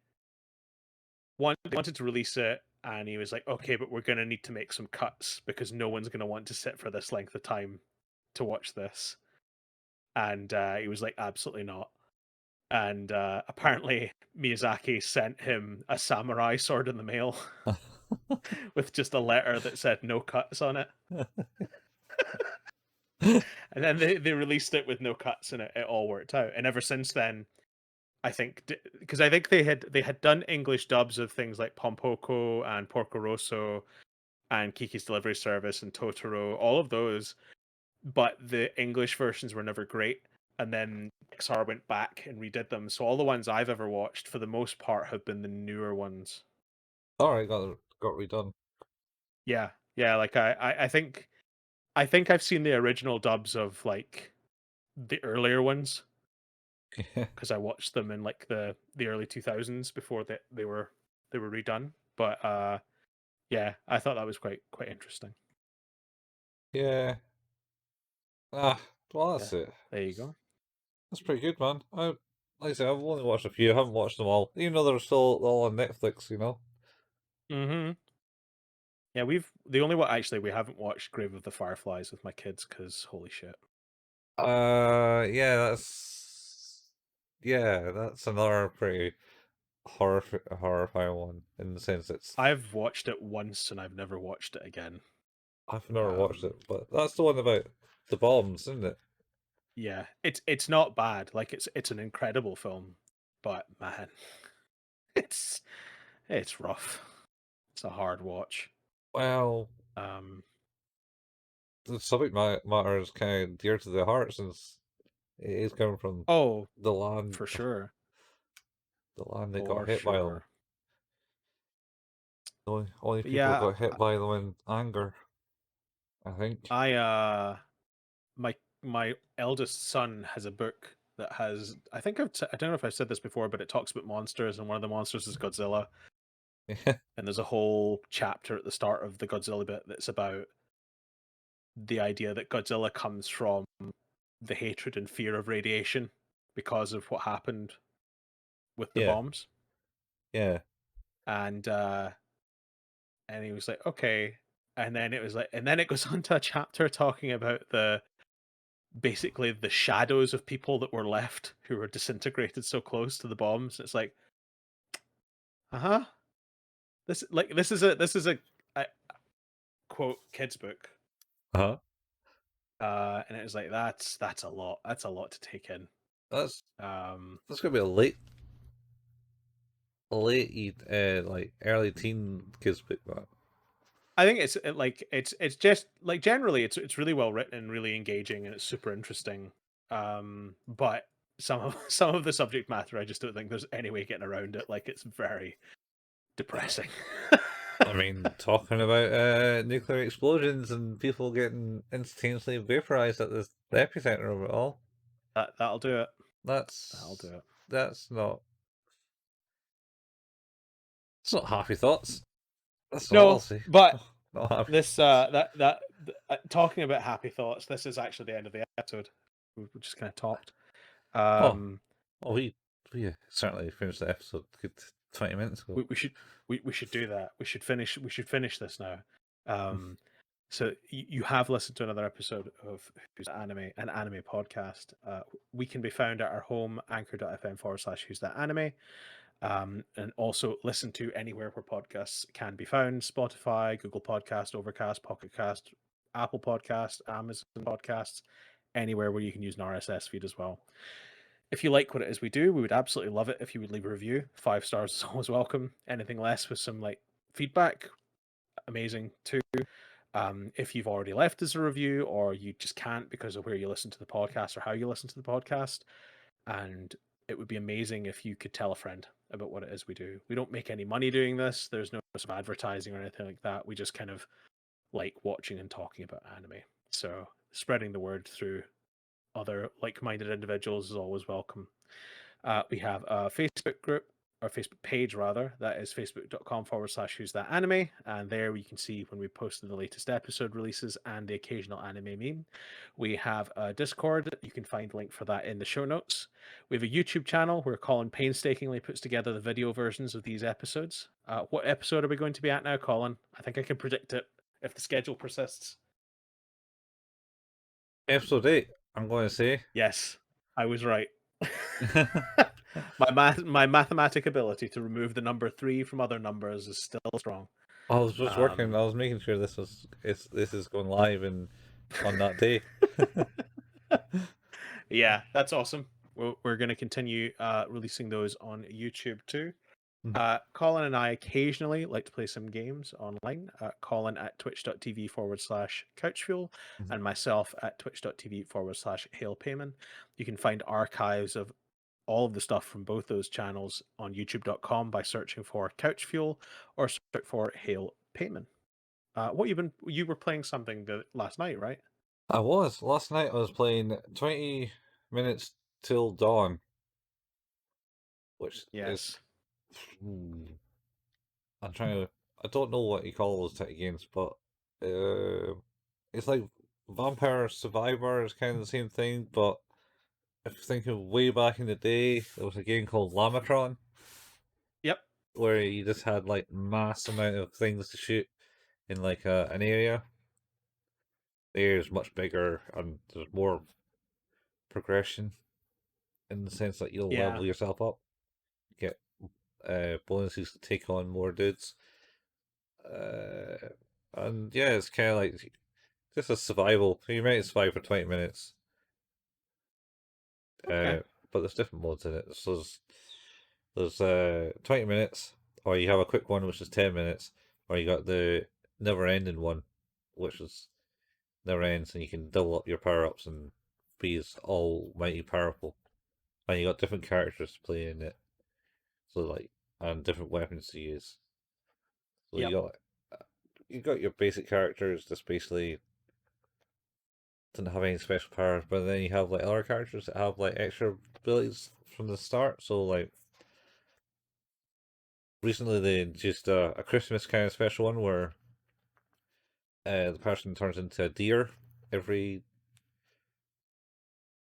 wanted to release it, and he was like, "Okay, but we're going to need to make some cuts because no one's going to want to sit for this length of time to watch this." And he was like, "Absolutely not." And apparently Miyazaki sent him a samurai sword in the mail with just a letter that said no cuts on it. And then they released it with no cuts, and it all worked out. And ever since then, I think, because I think they had done English dubs of things like Pompoko and Porco Rosso and Kiki's Delivery Service and Totoro, all of those, but the English versions were never great. And then Pixar went back and redid them. So all the ones I've ever watched, for the most part, have been the newer ones. All right, got redone. Yeah, yeah. Like I think I've seen the original dubs of like the earlier ones Yeah. because I watched them in like the early 2000s before they were redone. But yeah, I thought that was quite interesting. Yeah. Ah, well, Yeah, that's it. there you go. That's pretty good, man. Like I said, I've only watched a few. I haven't watched them all, even though they're still all on Netflix. You know. Hmm. Yeah, the only one actually we haven't watched Grave of the Fireflies with my kids because holy shit. Yeah, that's another pretty horrifying one in the sense I've watched it once and I've never watched it again. I've never watched Um, it, but that's the one about the bombs, isn't it? yeah, it's not bad. Like it's an incredible film, but man, it's it's rough. It's a hard watch. Well, Um, the subject matter is kind of dear to the heart since it is coming from oh, the land, for sure, the land that got for hit by them. sure. The only But people that yeah, got hit by them in anger, I think. I my eldest son has a book that has I don't know if I've said this before, but it talks about monsters, and one of the monsters is Godzilla. Yeah, And there's a whole chapter at the start of the Godzilla bit that's about the idea that Godzilla comes from the hatred and fear of radiation because of what happened with the yeah, bombs. yeah, And he was like, okay. And then it goes on to a chapter talking about basically the shadows of people that were left who were disintegrated so close to the bombs. It's like, uh-huh. This is a quote kids book. huh? And it was like that's a lot. That's a lot to take in. That's Um, that's gonna be like early teen kids book, that. I think it's just like generally it's really well written and really engaging and it's super interesting. But some of the subject matter I just don't think there's any way getting around it. Like it's very depressing. I mean, talking about nuclear explosions and people getting instantaneously vaporized at the epicenter of it all. That'll do it. That'll That's do it. that's not it's not happy thoughts. That's all I'll No, say. but Not happy. this talking about happy thoughts. This is actually the end of the episode. We just kind of talked. Oh, Um, well, we certainly finished the episode good 20 minutes ago. we should do that. We should finish this now. So you have listened to another episode of Who's That Anime, an anime podcast. We can be found at our home, anchor.fm/Who's That Anime. And also listen to anywhere where podcasts can be found: Spotify, Google Podcast, Overcast, Pocket Cast, Apple Podcast, Amazon Podcasts, anywhere where you can use an RSS feed as well. If you like what it is we do, we would absolutely love it if you would leave a review. 5 stars is always welcome. Anything less with some like feedback, amazing too. If you've already left us a review, or you just can't because of where you listen to the podcast or how you listen to the podcast, and it would be amazing if you could tell a friend about what it is we do. We don't make any money doing this. There's no sort of advertising or anything like that. We just kind of like watching and talking about anime. So spreading the word through other like-minded individuals is always welcome. We have a Facebook group, or Facebook page rather, that is facebook.com/who's that anime, and there you can see when we posted the latest episode releases and the occasional anime meme. We have a Discord. You can find a link for that in the show notes. We have a YouTube channel where Colin painstakingly puts together the video versions of these episodes. What episode are we going to be at now, Colin? I think I can predict it if the schedule persists. Episode 8, I'm going to say. Yes, I was right. My mathematic ability to remove the number 3 from other numbers is still strong. I was just working. Um, I was making sure this is going live and on that day. yeah, that's awesome. We're going to continue releasing those on YouTube too. Colin and I occasionally like to play some games online. Colin at twitch.tv/couchfuel and myself at twitch.tv/hailpayman. You can find archives of all of the stuff from both those channels on youtube.com by searching for Couch Fuel or search for Hail Payman. You were playing something last night, right? I was. Last night I was playing 20 minutes till dawn, which is. Yes. I'm trying to. I don't know what you call those type of games, but it's like Vampire Survivor is kind of the same thing, but if you think of way back in the day, there was a game called Lamatron Yep. where you just had like mass amount of things to shoot in like an area. The area is much bigger and there's more progression in the sense that you'll Yeah. level yourself up, get bonuses to take on more dudes. And yeah, it's kind of like just a survival. You might survive for 20 minutes. Okay. But there's different modes in it. So there's 20 minutes, or you have a quick one which is 10 minutes, or you got the never ending one, which is never ends, and you can double up your power ups and be as almighty powerful. And you got different characters to play in it, so like and different weapons to use. So Yep. you got your basic characters just basically didn't have any special powers, but then you have like other characters that have like extra abilities from the start. So like recently they introduced a Christmas kind of special one where the person turns into a deer every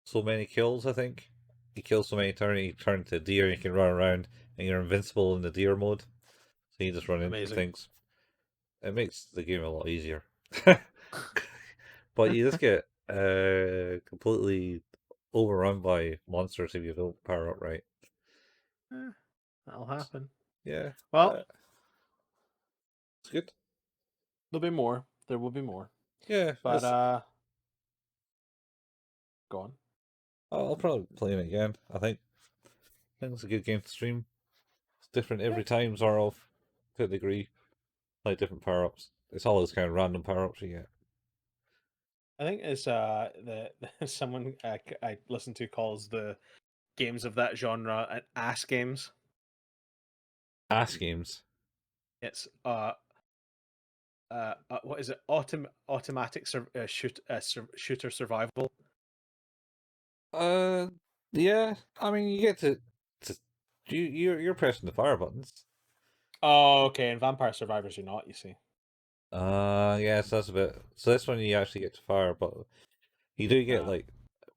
so many kills. I think you kill so many turns, you turn into a deer. And you can run around and you're invincible in the deer mode. So you just run into Amazing. things. It makes the game a lot easier. But you just get completely overrun by monsters if you don't power up right. That'll happen. Yeah. Well, It's good. there'll be more. There will be more. Yeah. But go on. I'll probably play it again. I think it's a good game to stream. It's different every time, sort of, to a degree. Like different power ups. It's always kind of random power ups you get. I think it's someone I listen to calls the games of that genre ass games. Ass games. It's what is it? Automatic shooter survival. Uh, yeah. I mean, you get to you're pressing the fire buttons. Oh, okay. In Vampire Survivors, you're not. You see. Yeah. So that's a bit. So this one you actually get to fire, but you do get Uh, like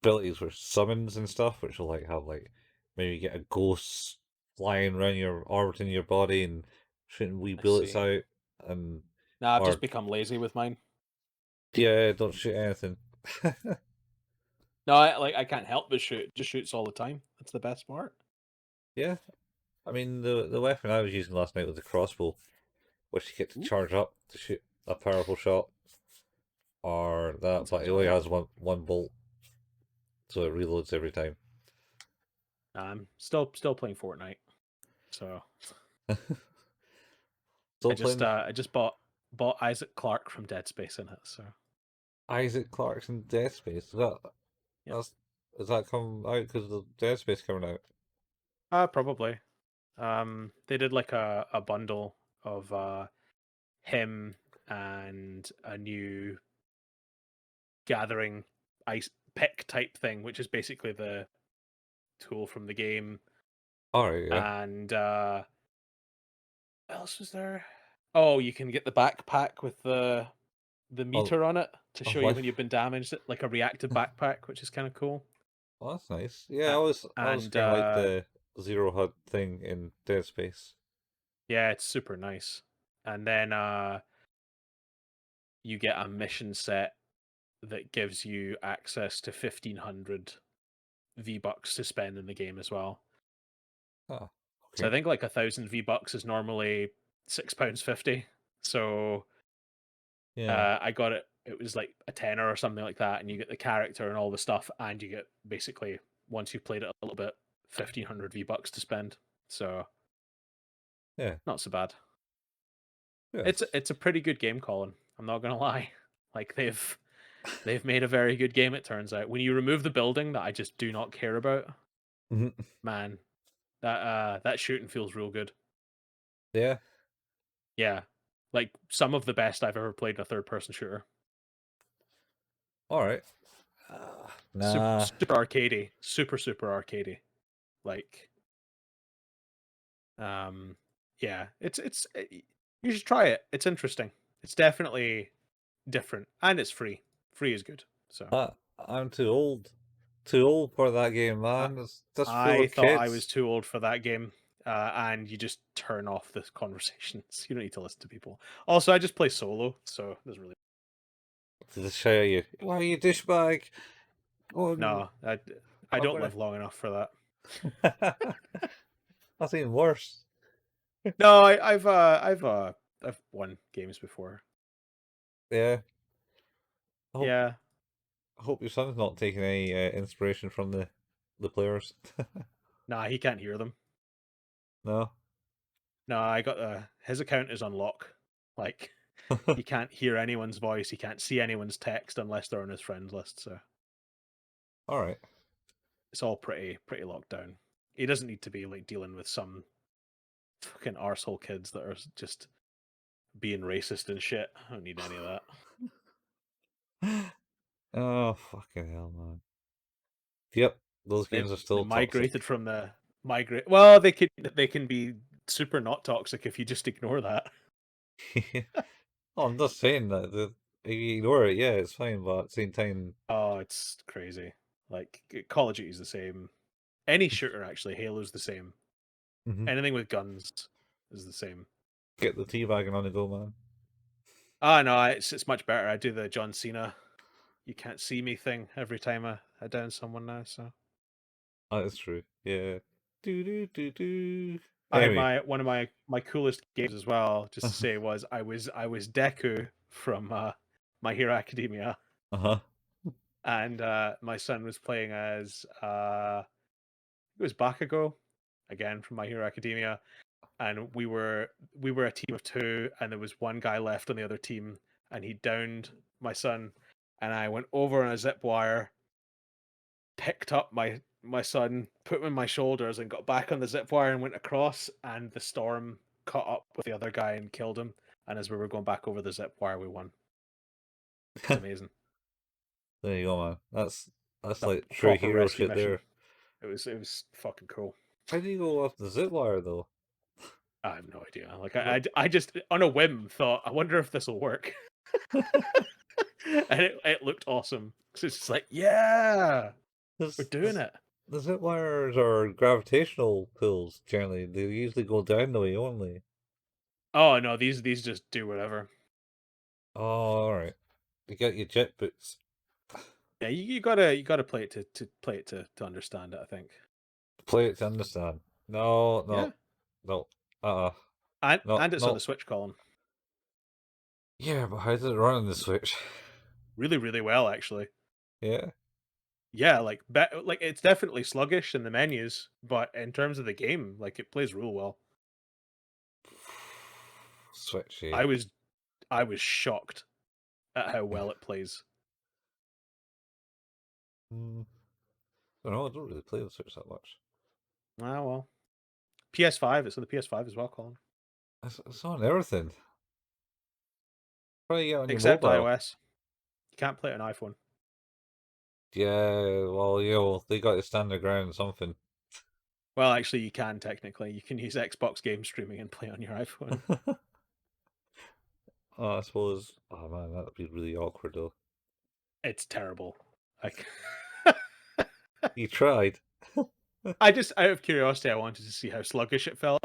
abilities with summons and stuff, which will like have like maybe get a ghost flying around your orbiting your body and shooting wee I bullets see. out, and Nah, I've just or become lazy with mine. yeah, don't shoot anything. No, I can't help but shoot. Just shoots all the time. That's the best part. Yeah, I mean the weapon I was using last night was a crossbow, which you get to Ooh, charge up to shoot a powerful shot, or that that, but sounds it only alright. has one bolt, so it reloads every time. I'm still playing Fortnite, so Still playing I just bought Isaac Clarke from Dead Space in it. So Isaac Clarkson Dead Space. yep. That's is that come out because the Dead Space coming out? Probably. They did like a bundle of him and a new gathering ice pick type thing, which is basically the tool from the game. All right, yeah. And what else was there? Oh, you can get the backpack with the Oh, meter on it to oh, show you like, when you've been damaged, like a reactive backpack, which is kind of cool. oh, that's nice. Yeah, Uh, I was and kind of like the Zero HUD thing in Dead Space. yeah, it's super nice. And then you get a mission set that gives you access to 1,500 V-Bucks to spend in the game as well. Ah, So I okay. think like 1,000 V-Bucks is normally £6.50. So Yeah. I got it. It was like a tenner or something like that, and you get the character and all the stuff, and you get basically once you've played it a little bit, 1,500 V-Bucks to spend. So Yeah. not so bad. Yes. It's a pretty good game, Colin. I'm not gonna lie. Like they've made a very good game. It turns out when you remove the building that I just do not care about, Mhm. man, that shooting feels real good. Yeah. Yeah, like some of the best I've ever played in a third-person shooter. All right. Super Nah. super arcadey, super arcadey. Like yeah, you should try it. It's interesting. It's definitely different, and it's free. Free is good. So I'm too old for that game, I man. It's just full I of thought I was kids. too old for that game. And you just turn off the conversations. You don't need to listen to people. Also, I just play solo, so it doesn't really. To just show you, why you douchebag? Oh, No, I I'm don't gonna. live long enough for that. That's even worse. No, I've won games before. Yeah. I hope Yeah, I hope your son's not taking any inspiration from the players. nah, he can't hear them. No. No, I got his account is on lock. Like he can't hear anyone's voice. He can't see anyone's text unless they're on his friends list. So All right. it's all pretty locked down. He doesn't need to be like dealing with some fucking arsehole kids that are just being racist and shit. I don't need any of that. Oh fucking hell, man. Yep, those They games are they still migrated toxic. from the migrate. Well, they can be super not toxic if you just ignore that. Oh, I'm just saying that if you ignore it, yeah, it's fine, but at the same time, Oh, it's crazy. Like Call of Duty's the same. Any shooter actually, Halo's the same. mhm, Anything with guns is the same. get the teabagging on the go, man. Ah, no, it's much better. I do the John Cena "you can't see me" thing every time I down someone now. So That is true. Yeah. Do do do do. I had Anyway. my one of my coolest games as well. Just to say was I was Deku from My Hero Academia, Uh-huh. and my son was playing as it was Bakugo again from My Hero Academia, and we were a team of two, and there was one guy left on the other team, and he downed my son, and I went over on a zip wire, picked up my son, put him on my shoulders, and got back on the zip wire and went across, and the storm caught up with the other guy and killed him. And as we were going back over the zip wire, we won. It's amazing. There you go, man. That's That like true proper hero rescue shit mission. there. It was fucking cool. How do you go off the zip wire though? I have no idea. Like What- I just on a whim thought, I wonder if this will work, and it looked awesome. So it's just like, yeah, we're doing it. The zip wires are gravitational pulls generally. They usually go down the way only. Oh no, these just do whatever. Oh, alright. You got your jet boots. Yeah, you gotta play it to play it to understand it. I think. Play it to understand. No, Yeah, no, no. Uh-uh. and it's on No. the Switch, Colin. Yeah, but how does it run on the Switch? Really, really well actually. Yeah. Yeah, like like it's definitely sluggish in the menus, but in terms of the game, like it plays real well. Switchy. I was shocked at how well it plays. Mm. I don't know, I don't really play the Switch that much. Ah well. PS5, it's on the PS5 as well, Colin. It's on everything. Probably get on your Except mobile. iOS. You can't play it on iPhone. Yeah, well, they got to stand their ground on something. Well, actually, you can technically. You can use Xbox game streaming and play on your iPhone. I suppose. Oh man, that'd be really awkward though. It's terrible. Like, You tried. I just out of curiosity, I wanted to see how sluggish it felt,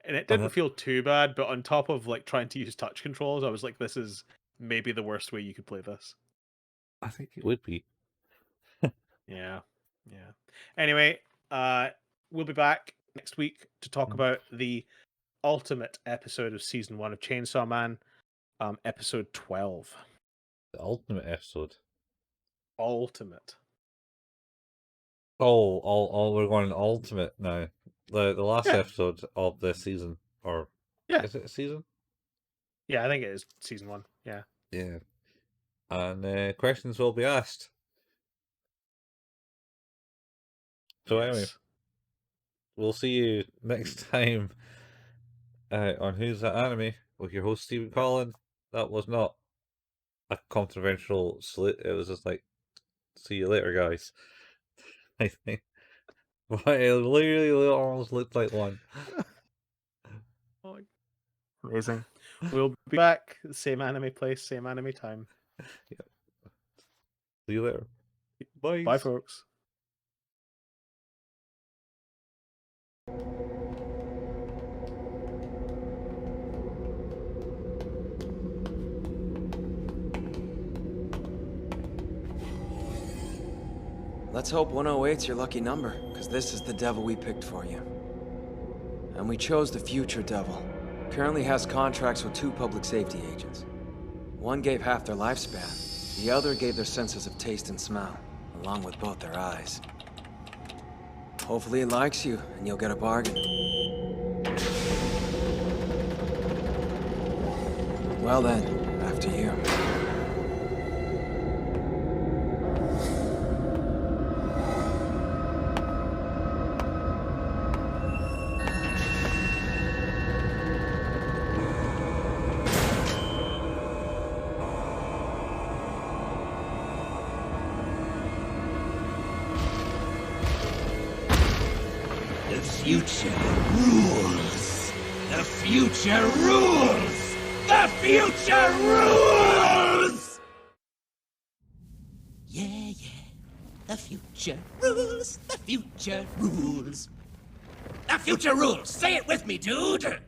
and it didn't Uh-huh. feel too bad. But on top of like trying to use touch controls, I was like, this is maybe the worst way you could play this. I think it would be. Yeah, yeah. Anyway, we'll be back next week to talk Mm. about the ultimate episode of season 1 of Chainsaw Man, episode 12. The ultimate episode. Ultimate. Oh, we're going ultimate now. The last Yeah. episode of this season, or Yeah. is it a season? Yeah, I think it is season 1. Yeah. Yeah. And questions will be asked. So anyway, Yes. we'll see you next time on Who's That Anime with your host Stephen Collin. That was not a controversial salute. It was just like, see you later, guys. I think. But it literally almost looked like one. Amazing. We'll be back. Same anime place, same anime time. See you later. Bye. Bye, folks. Let's hope 108's your lucky number, because this is the devil we picked for you. And we chose the future devil. Currently has contracts with 2 public safety agents. One gave half their lifespan. The other gave their senses of taste and smell, along with both their eyes. Hopefully it likes you, and you'll get a bargain. Well then, after you. The future rules! The future rules! The future rules! Yeah, the future rules! The future rules! The future rules! Say it with me, dude!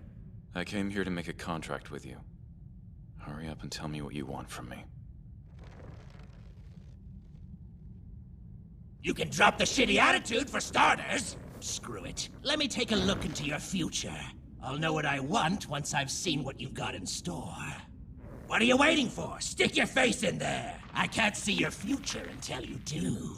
I came here to make a contract with you. Hurry up and tell me what you want from me. You can drop the shitty attitude for starters. Screw it. Let me take a look into your future. I'll know what I want once I've seen what you've got in store. What are you waiting for? Stick your face in there. I can't see your future until you do.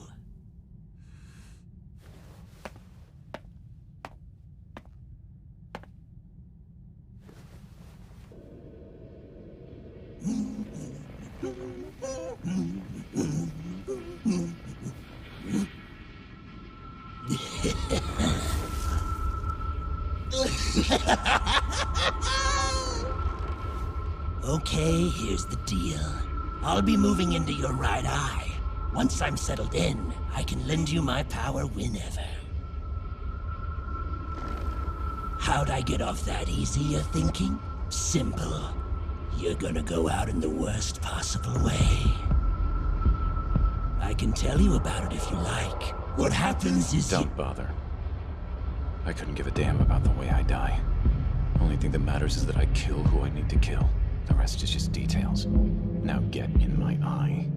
Okay, here's the deal. I'll be moving into your right eye. Once I'm settled in, I can lend you my power whenever. How'd I get off that easy, you're thinking? Simple. You're gonna go out in the worst possible way. I can tell you about it if you like. What happens is Don't bother. I couldn't give a damn about the way I die. Only thing that matters is that I kill who I need to kill. The rest is just details. Now get in my eye.